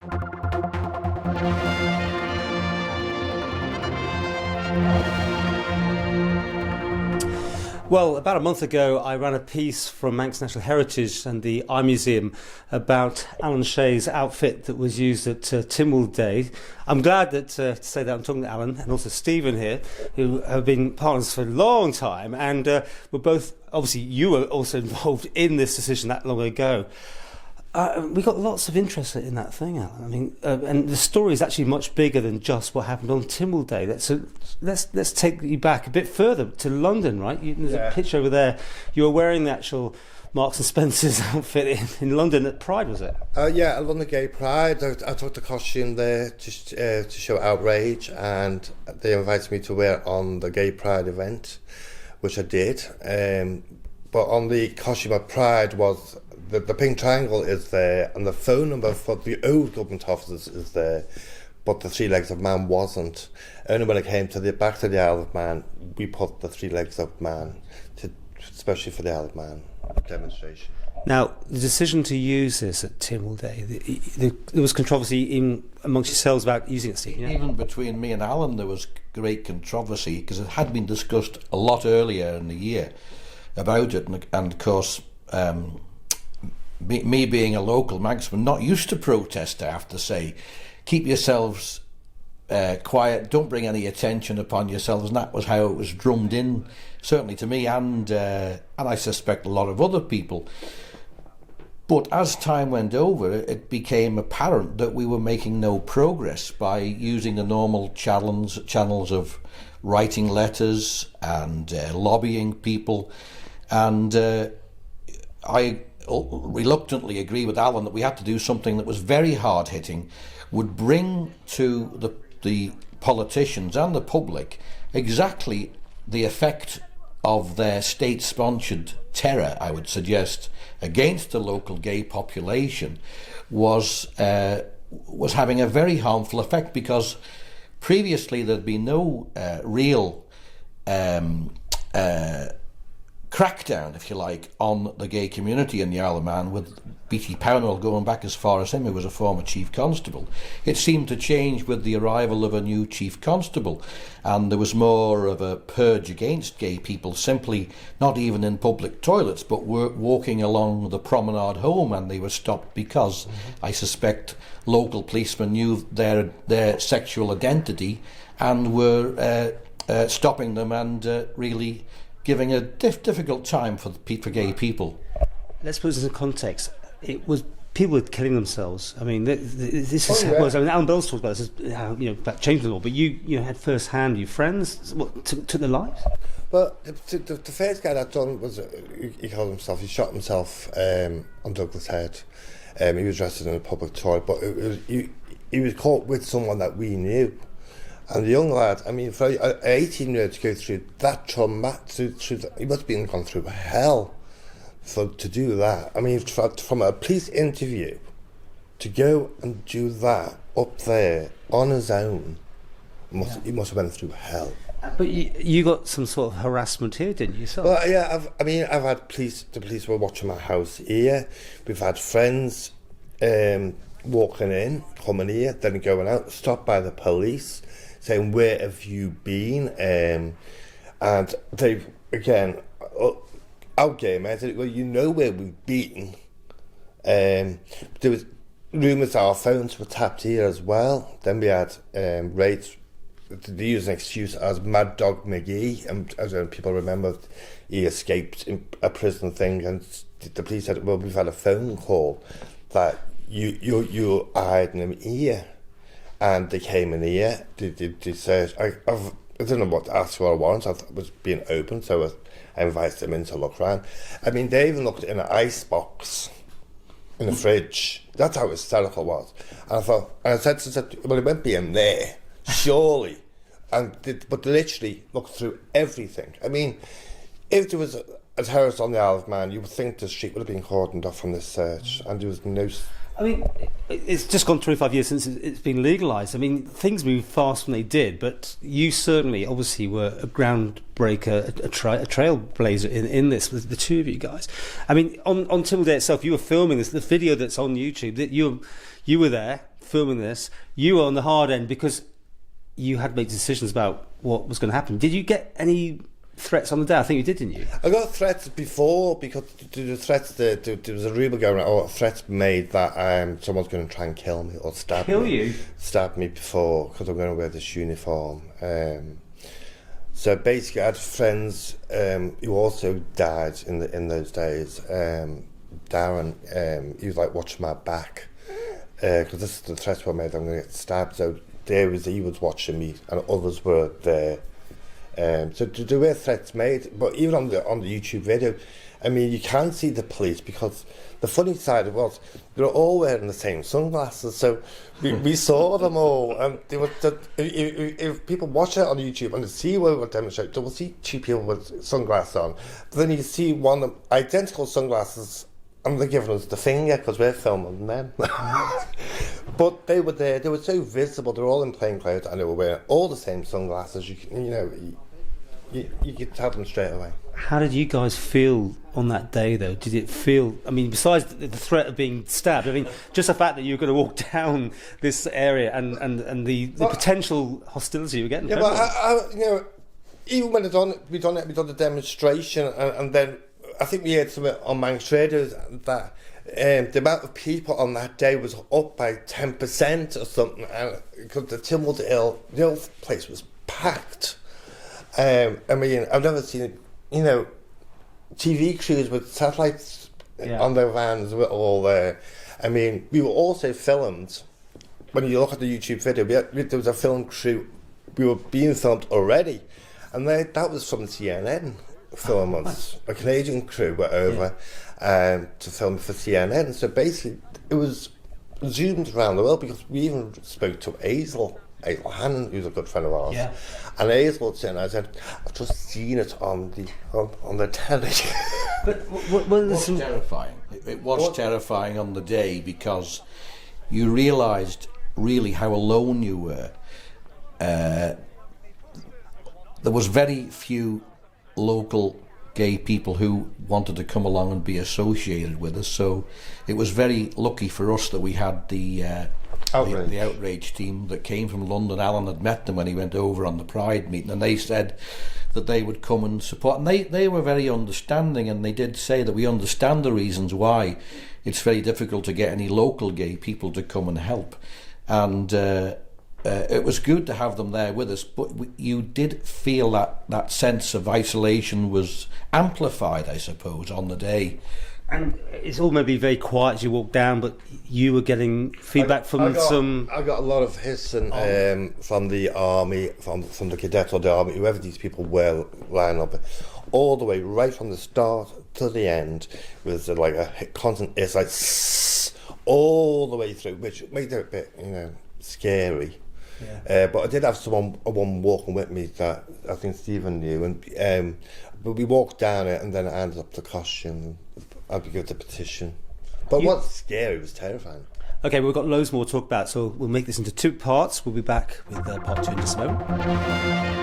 Well, about a month ago, I ran a piece from Manx National Heritage and the Eye Museum about Alan Shea's outfit that was used at Tynwald Day. I'm glad that to say that I'm talking to Alan and also Stephen here, who have been partners for a long time, and we're both, obviously, you were also involved in this decision that long ago. We got lots of interest in that thing, Alan. I mean, and the story is actually much bigger than just what happened on Tynwald Day. Let's take you back a bit further to London, right? There's a picture over there. You were wearing the actual Marks and Spencer's outfit in London at Pride, was it? Yeah, at London Gay Pride. I took the costume there to show outrage, and they invited me to wear it on the Gay Pride event, which I did. But on the costume at Pride was the pink triangle is there, and the phone number for the old government offices is there, but the three legs of man wasn't. Only when it came to the back to the Isle of Man, we put the three legs of man, especially for the Isle of Man demonstration. Now, the decision to use this at Tynwald Day, there was controversy amongst yourselves about using it, Steve. Yeah? Even between me and Alan, there was great controversy because it had been discussed a lot earlier in the year about it, and of course, me being a local Manxman, not used to protest, I have to say, keep yourselves quiet, don't bring any attention upon yourselves, and that was how it was drummed in, certainly to me and I suspect a lot of other people. But as time went over, it became apparent that we were making no progress by using the normal channels of writing letters and lobbying people, and I reluctantly agree with Alan that we had to do something that was very hard-hitting, would bring to the politicians and the public exactly the effect of their state-sponsored terror, I would suggest, against the local gay population, was having a very harmful effect, because previously there'd been no real crackdown, if you like, on the gay community in the Isle of Man, with B.T. Pownell going back as far as him, who was a former chief constable. It seemed to change with the arrival of a new chief constable, and there was more of a purge against gay people, simply not even in public toilets, but walking along the promenade home, and they were stopped because I suspect local policemen knew their sexual identity and were stopping them and really giving a difficult time for gay people. Let's put this in context. It was people were killing themselves. I mean, this is. I mean, Alan Bell's talked about this, about changing the law. But you had first hand. Your friends took their lives. Well, the first guy that done was he killed himself. He shot himself on Douglas Head. He was arrested in a public toilet, but he was caught with someone that we knew. And the young lad, I mean, for an 18-year-old to go through that trauma, he must have been gone through hell to do that. I mean, from a police interview, to go and do that up there on his own, he must have been through hell. But you got some sort of harassment here, didn't you? Yourself? Well, yeah, I've had the police were watching my house here. We've had friends walking in, coming here, then going out, stopped by the police, saying, "Where have you been?" And they, again, out game, I said, "Well, you know where we've been." There was rumours our phones were tapped here as well. Then we had raids. They used an excuse as Mad Dog McGee, and as people remember, he escaped in a prison thing, and the police said, "Well, we've had a phone call that you're hiding him here." And they came in here, they said, I don't know what to ask for a warrant, I thought it was being open, so I invited them in to look around. I mean, they even looked in an ice box, in the fridge. That's how hysterical it was. And I said, well, it won't be in there, surely. But they literally looked through everything. I mean, if there was a terrorist on the Isle of Man, you would think the street would have been cordoned off from this search, and there was no... I mean, it's just gone 25 years since it's been legalised. I mean, things moved fast when they did, but you certainly, obviously, were a groundbreaker, a trailblazer in this, the two of you guys. I mean, on Tynwald Day itself, you were filming this, the video that's on YouTube, that you were there filming this, you were on the hard end because you had to make decisions about what was going to happen. Did you get any threats on the day? I think you did, didn't you? I got threats before because the threats there was a rumour going around, or threats made that someone's going to try and kill me or stab me. Kill you? Stab me before because I'm going to wear this uniform. So basically, I had friends who also died in those days. Darren, he was like watching my back because this is the threats were made. I'm going to get stabbed. So he was watching me, and others were there. So there were threats made, but even on the YouTube video, I mean, you can see the police because the funny side of it was they were all wearing the same sunglasses. So we saw them all, and if people watch it on YouTube and they see where we're demonstrating, they will see two people with sunglasses on. But then you see one of them identical sunglasses, and they're giving us the finger because we're filming them. But they were there. They were so visible. They were all in plain clothes, and they were wearing all the same sunglasses. You could tell them straight away. How did you guys feel on that day, though? Did it feel? I mean, besides the threat of being stabbed, I mean, just the fact that you were going to walk down this area and the potential hostility you were getting. Yeah, but I even when we done the demonstration, and then I think we heard something on Manx Radio that the amount of people on that day was up by 10% or something, because the Tynwald the place was packed. I mean, I've never seen, TV crews with satellites on their vans were all there. I mean, we were also filmed. When you look at the YouTube video, there was a film crew. We were being filmed already, and that was from CNN. Film us. A Canadian crew were over to film for CNN. So basically, it was zoomed around the world because we even spoke to Hazel Hannon, who's a good friend of ours. Yeah. And Hazel said, I said, I've just seen it on the telly. But it was terrifying. It was terrifying on the day because you realised really how alone you were. There was very few local gay people who wanted to come along and be associated with us, so it was very lucky for us that we had the outrage team that came from London. Alan had met them when he went over on the Pride meeting, and they said that they would come and support, and they were very understanding, and they did say that we understand the reasons why it's very difficult to get any local gay people to come and help, and it was good to have them there with us, but you did feel that sense of isolation was amplified, I suppose, on the day. And it's all maybe very quiet as you walk down, but you were getting feedback from some... I got a lot of hissing from the army, from the cadets or the army, whoever these people were lying up, all the way right from the start to the end, was like a constant hiss, like all the way through, which made it a bit, scary. Yeah. But I did have one walking with me that I think Stephen knew, and but we walked down it, and then I ended up the costume. I'd be good at the petition. But what's scary was terrifying. Okay, we've got loads more to talk about, so we'll make this into 2 parts. We'll be back with part 2 in just a moment.